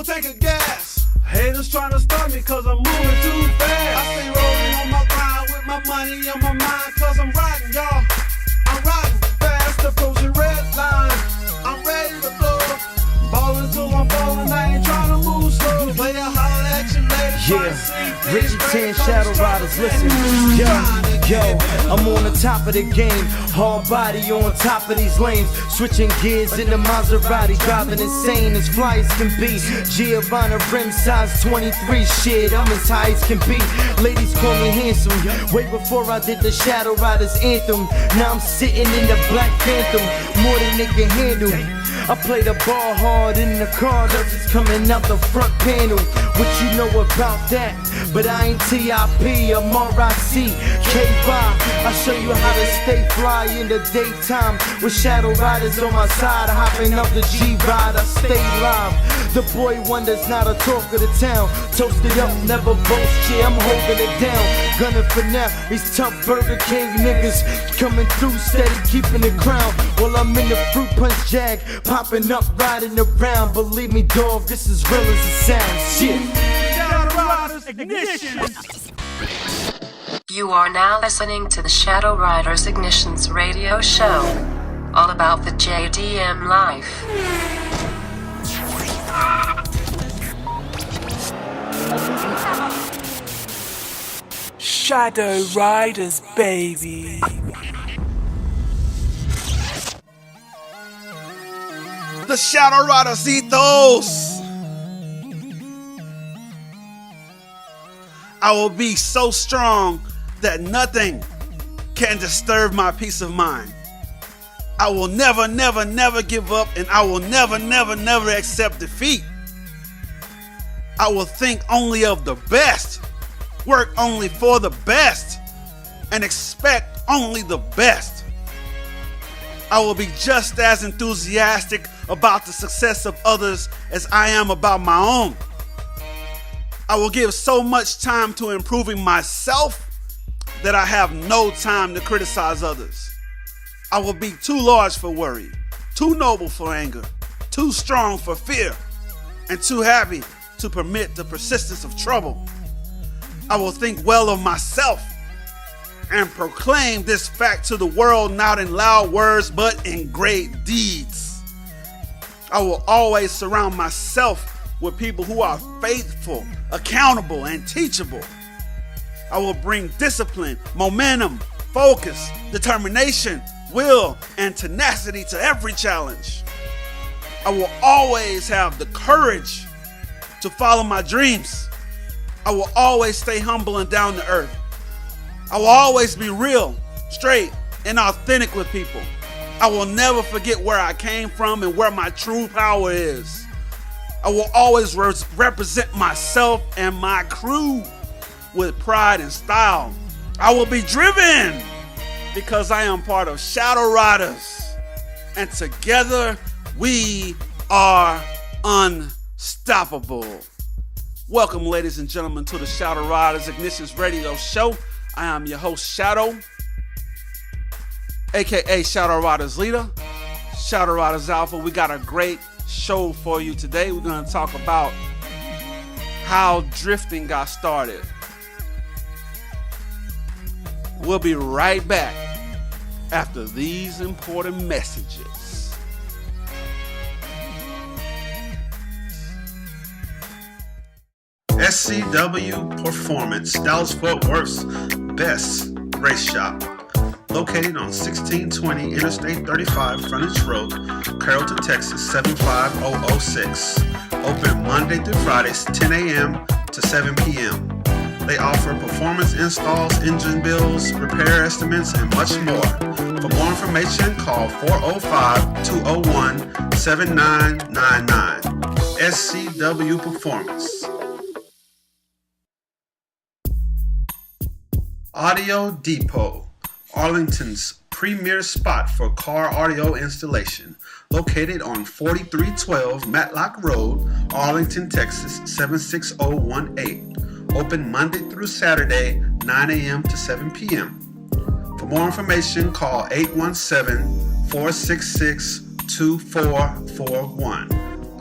gon' take a gas. Haters tryna stop me cause I'm moving too fast. I stay rolling on my grind with my money on my mind cause I'm riding, y'all. I'm riding fast, approaching red line. I'm ready to blow. Ballin' till I'm falling, I ain't tryna move slow. Play a holler at you later. Yeah, Richie 10 Shadow Riders, listen. Yo, I'm on the top of the game. Hard body on top of these lanes. Switching gears in the Maserati. Driving insane as fly as can be. Giovanna rim size 23. Shit, I'm as high as can be. Ladies call me handsome. Way before I did the Shadow Riders anthem. Now I'm sitting in the Black Phantom. More than they can handle. I play the ball hard in the car, that's just coming out the front panel. What you know about that? But I ain't T.I.P., I'm R.I.C. K-Rock, I show you how to stay fly in the daytime. With Shadow Riders on my side, hopping up the G-Ride, I stay live. The boy wonders, not a talk of the town. Toasted up, never boast, yeah, I'm holding it down. Gunning for now, these tough Burger King niggas coming through steady, keeping the crown. While I'm in the fruit punch jag, popping up, riding around. Believe me, dog, this is real as it sounds. Shit. Shadow Riders Ignition. You are now listening to the Shadow Riders Ignitions radio show. All about the JDM life. Shadow Riders, baby. The Shadow Riders ethos. I will be so strong that nothing can disturb my peace of mind. I will never, never, never give up, and I will never, never, never accept defeat. I will think only of the best, work only for the best, and expect only the best. I will be just as enthusiastic about the success of others as I am about my own. I will give so much time to improving myself that I have no time to criticize others. I will be too large for worry, too noble for anger, too strong for fear, and too happy to permit the persistence of trouble. I will think well of myself and proclaim this fact to the world, not in loud words, but in great deeds. I will always surround myself with people who are faithful, accountable, and teachable. I will bring discipline, momentum, focus, determination, will, and tenacity to every challenge. I will always have the courage to follow my dreams. I will always stay humble and down to earth. I will always be real, straight, and authentic with people. I will never forget where I came from and where my true power is. I will always represent myself and my crew with pride and style. I will be driven because I am part of Shadow Riders, and together we are unstoppable. Welcome, ladies and gentlemen, to the Shadow Riders Ignitions radio show. I am your host, Shadow, aka Shadow Riders Leader, Shadow Riders Alpha. We got a great show for you today. We're going to talk about how drifting got started. We'll be right back after these important messages. SCW Performance, Dallas-Fort Worth's best race shop. Located on 1620 Interstate 35 Frontage Road, Carrollton, Texas 75006. Open Monday through Fridays 10 a.m. to 7 p.m. They offer performance installs, engine builds, repair estimates, and much more. For more information, call 405-201-7999. SCW Performance. Audio Depot, Arlington's premier spot for car audio installation. Located on 4312 Matlock Road, Arlington, Texas 76018. Open Monday through Saturday, 9 a.m. to 7 p.m. For more information, call 817-466-2441.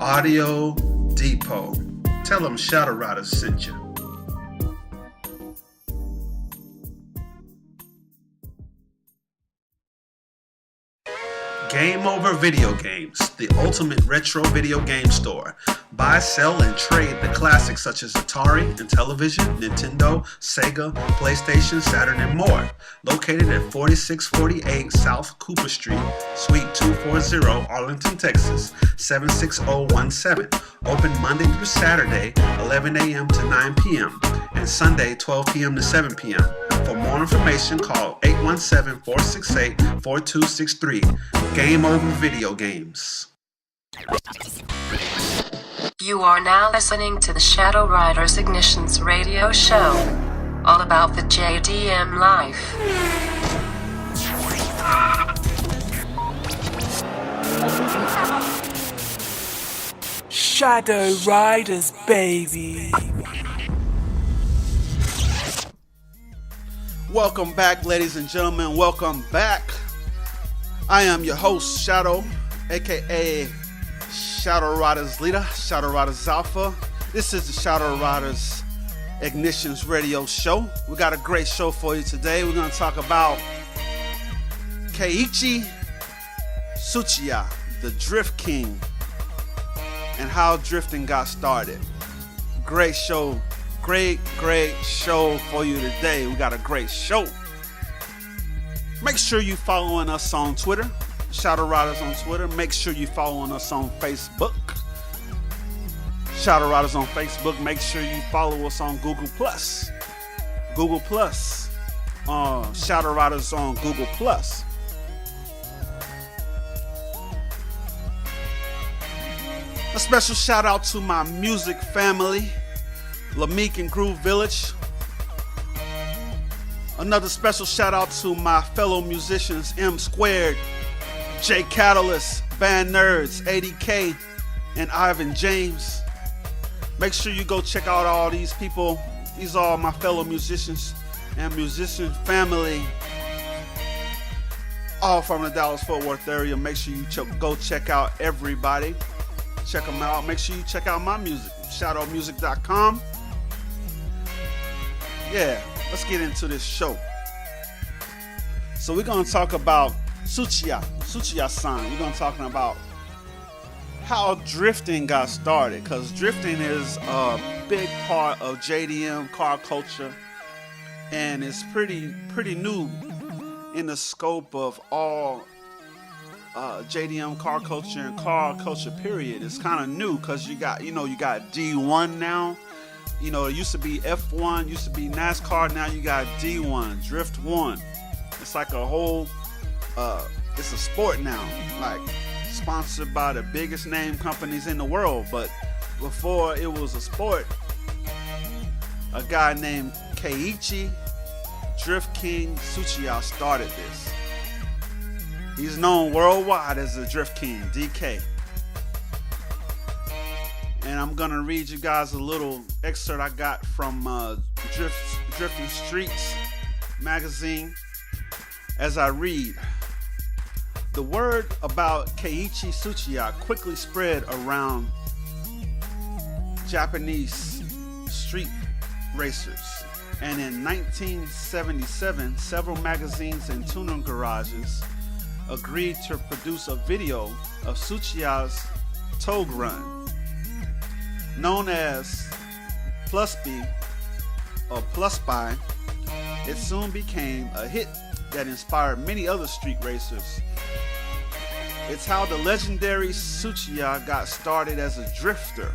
Audio Depot. Tell them Shadow Riders sent you. Game Over Video Games, the ultimate retro video game store. Buy, sell, and trade the classics such as Atari, Intellivision, Nintendo, Sega, PlayStation, Saturn, and more. Located at 4648 South Cooper Street, Suite 240, Arlington, Texas, 76017. Open Monday through Saturday, 11 a.m. to 9 p.m. and Sunday, 12 p.m. to 7 p.m. For more information, call 817-468-4263. Game Over Video Games. You are now listening to the Shadow Riders Ignitions radio show, all about the JDM life. Shadow Riders, baby. Welcome back, ladies and gentlemen. Welcome back. I am your host, Shadow, aka Shadow Riders Leader, Shadow Riders Alpha. This is the Shadow Riders Ignitions radio show. We got a great show for you today. We're going to talk about Keiichi Tsuchiya, the Drift King, and how drifting got started. Great show. Great show for you today. We got a great show. Make sure you following us on Twitter, Shadow Riders on Twitter. Make sure you following us on Facebook, Shadow Riders on Facebook. Make sure you follow us on Google Plus, Shadow Riders on Google Plus. A special shout out to my music family, Lameek and Groove Village. Another special shout out to my fellow musicians, M Squared, J Catalyst, Band Nerds, ADK, and Ivan James. Make sure you go check out all these people. These are my fellow musicians and musician family, all from the Dallas-Fort Worth area. Make sure you go check out everybody. Check them out. Make sure you check out my music, shadowmusic.com. Yeah, let's get into this show. So we're going to talk about Tsuchiya-san. We're going to talk about how drifting got started, because drifting is a big part of JDM car culture, and it's pretty new in the scope of all JDM car culture and car culture period. It's kind of new because you got D1 now. It used to be F1, used to be NASCAR. Now you got D1, Drift 1. It's like a whole, it's a sport now, like sponsored by the biggest name companies in the world. But before it was a sport, a guy named Keiichi Drift King Tsuchiya started this. He's known worldwide as the Drift King, DK. And I'm going to read you guys a little excerpt I got from Drifting Streets magazine. As I read, the word about Keiichi Tsuchiya quickly spread around Japanese street racers. And in 1977, several magazines and tuning garages agreed to produce a video of Tsuchiya's Togue Run. Known as Plus B or Plus By, it soon became a hit that inspired many other street racers. It's how the legendary Tsuchiya got started as a drifter.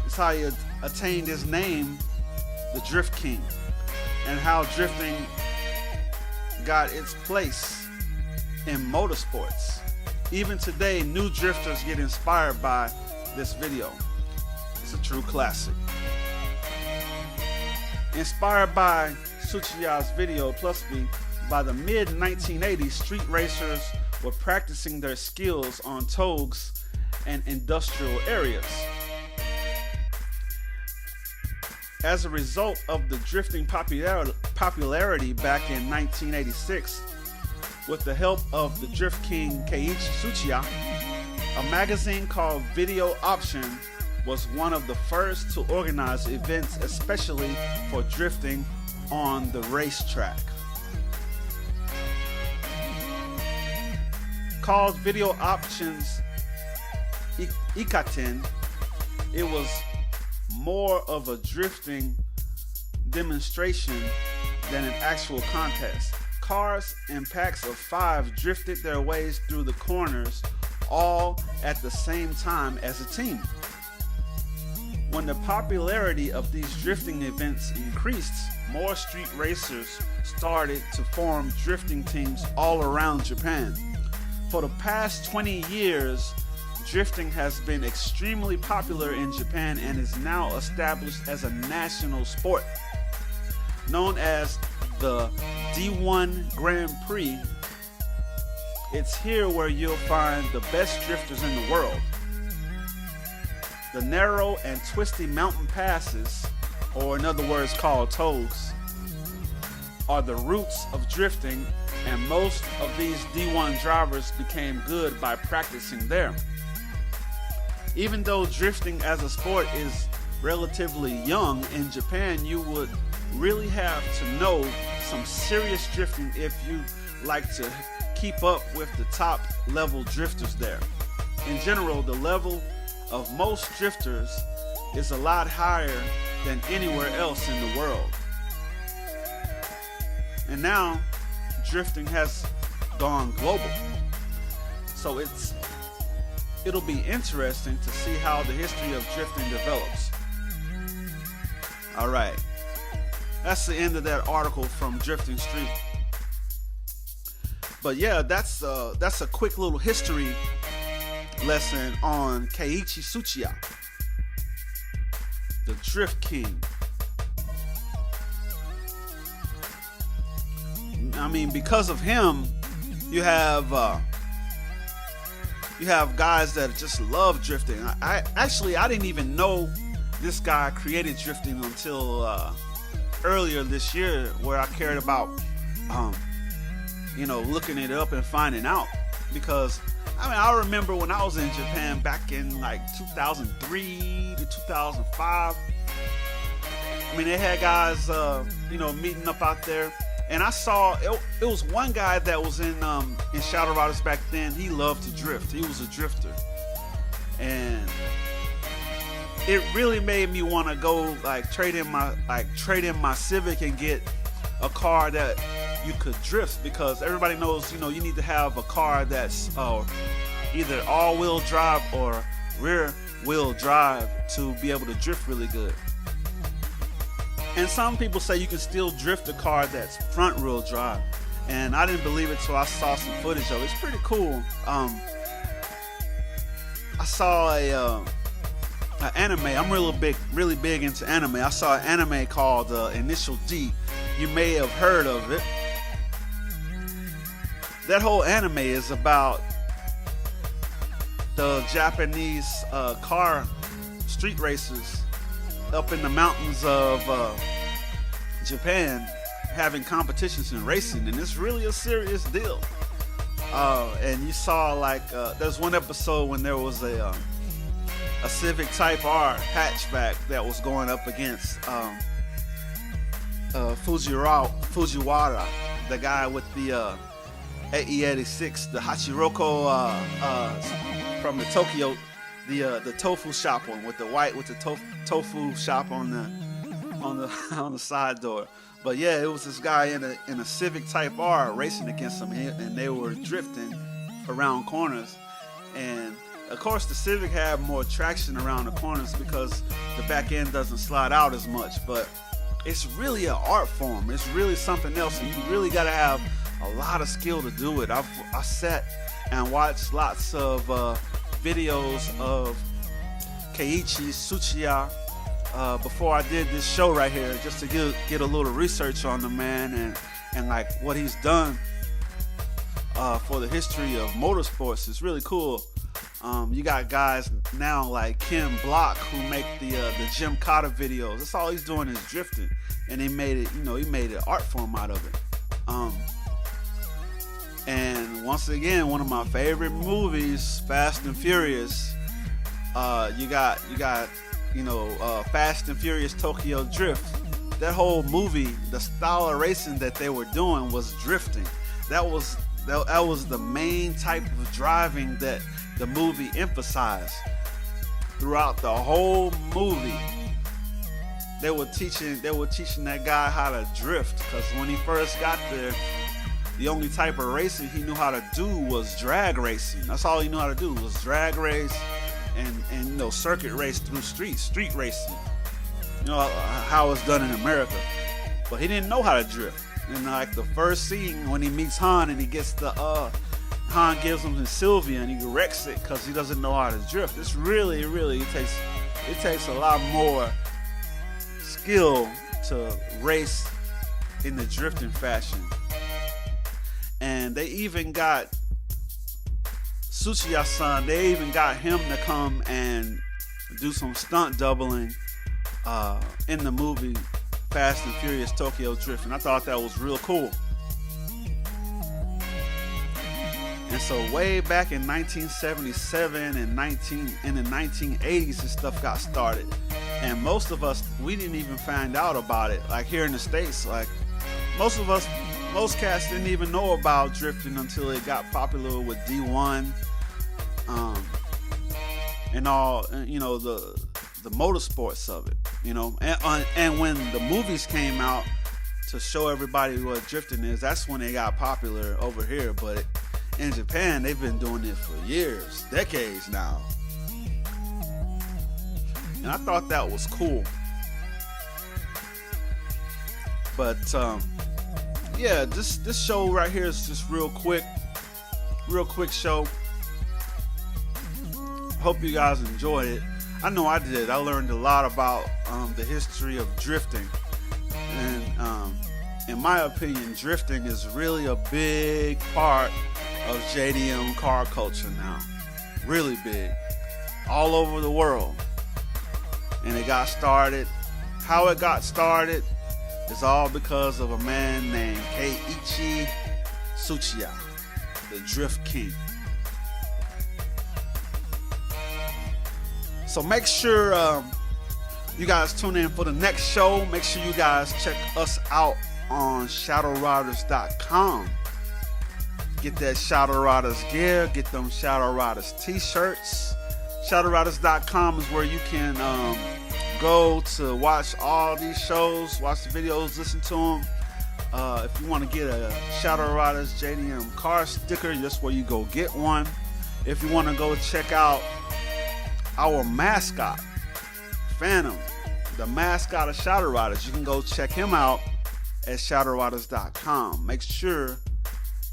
It's how he attained his name, the Drift King, and how drifting got its place in motorsports. Even today, new drifters get inspired by this video. It's a true classic. Inspired by Tsuchiya's video, Plus B, by the mid-1980s, street racers were practicing their skills on togues and industrial areas. As a result of the drifting popularity back in 1986, with the help of the Drift King Keiichi Tsuchiya, A magazine called Video Option was one of the first to organize events especially for drifting on the racetrack. Called Video Options Ikaten, it was more of a drifting demonstration than an actual contest. Cars in packs of 5 drifted their ways through the corners all at the same time as a team. When the popularity of these drifting events increased, more street racers started to form drifting teams all around Japan. For the past 20 years, drifting has been extremely popular in Japan and is now established as a national sport. Known as the D1 Grand Prix, it's here where you'll find the best drifters in the world. The narrow and twisty mountain passes, or in other words called togues, are the roots of drifting, and most of these D1 drivers became good by practicing there. Even though drifting as a sport is relatively young in Japan, you would really have to know some serious drifting if you like to keep up with the top level drifters there. In general, the level of most drifters is a lot higher than anywhere else in the world. And now drifting has gone global. So it'll be interesting to see how the history of drifting develops. All right. That's the end of that article from Drifting Street. But yeah, that's a quick little history lesson on Keiichi Tsuchiya, the Drift King. I mean, because of him, you have guys that just love drifting. I didn't even know this guy created drifting until earlier this year, where I cared about looking it up and finding out. Because I remember when I was in Japan back in like 2003 to 2005. I mean, they had guys meeting up out there. And I saw it was one guy that was in Shadow Riders back then. He loved to drift. He was a drifter, and it really made me want to go trade in my Civic and get a car that you could drift, because everybody knows you need to have a car that's either all-wheel drive or rear-wheel drive to be able to drift really good. And some people say you can still drift a car that's front-wheel drive, and I didn't believe it till I saw some footage of it. It's pretty cool. I saw an anime. I'm really big into anime. I saw an anime called Initial D. You may have heard of it. That whole anime is about the Japanese car street racers up in the mountains of Japan having competitions in racing, and it's really a serious deal. And you saw there's one episode when there was a Civic Type R hatchback that was going up against Fujiwara, the guy with the AE86, the Hachiroko from the Tokyo, the tofu shop one with the tofu shop on the side door. But yeah, it was this guy in a Civic Type R racing against him, and they were drifting around corners. And of course, the Civic had more traction around the corners because the back end doesn't slide out as much. But it's really an art form. It's really something else, and you really got to have a lot of skill to do it. I sat and watched lots of videos of Keiichi Tsuchiya before I did this show right here, just to get a little research on the man and what he's done for the history of motorsports. Is really cool. You got guys now like Ken Block who make the Jim Cotta videos. That's all he's doing is drifting, and he made it. He made an art form out of it. And once again, one of my favorite movies, Fast and Furious. You got Fast and Furious Tokyo Drift. That whole movie, the style of racing that they were doing was drifting. That was the main type of driving that the movie emphasized. Throughout the whole movie, they were teaching that guy how to drift, because when he first got there, the only type of racing he knew how to do was drag racing. That's all he knew how to do was drag race and circuit race through street racing. How it's done in America. But he didn't know how to drift. And like the first scene when he meets Han and he gets Han gives him his Sylvia and he wrecks it because he doesn't know how to drift. It's really, it takes a lot more skill to race in the drifting fashion. And they even got Tsuchiya-san, they even got him to come and do some stunt doubling in the movie Fast and Furious Tokyo Drift, and I thought that was real cool. And so way back in 1977 and in the 1980s, this stuff got started, and most of us, we didn't even find out about it. Like here in the States, like most cats didn't even know about drifting until it got popular with D1 and all, the motorsports of it, and when the movies came out to show everybody what drifting is, that's when they got popular over here. But in Japan, they've been doing it for years, decades now, and I thought that was cool. But yeah, this show right here is just real quick show. Hope you guys enjoyed it. I know I did. I learned a lot about the history of drifting, and in my opinion, drifting is really a big part of JDM car culture now. Really big, all over the world. And it got started. How it got started is all because of a man named Keiichi Tsuchiya, the Drift King. So make sure you guys tune in for the next show. Make sure you guys check us out on ShadowRiders.com. Get that Shadow Riders gear. Get them Shadow Riders t-shirts. ShadowRiders.com is where you can go to watch all these shows, watch the videos, listen to them. If you want to get a Shadow Riders JDM car sticker, that's where you go get one. If you want to go check out our mascot, Phantom, the mascot of Shadow Riders, you can go check him out at ShadowRiders.com. Make sure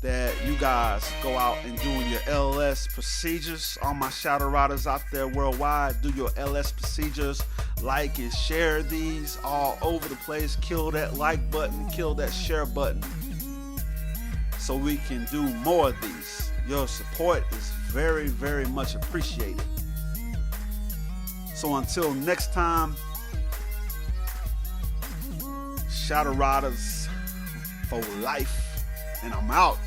that you guys go out and doing your LS procedures. All my Shadow Riders out there worldwide, do your LS procedures. Like and share these all over the place. Kill that like button, kill that share button, so we can do more of these. Your support is very, very much appreciated. So until next time, Shadow Riders for life, and I'm out.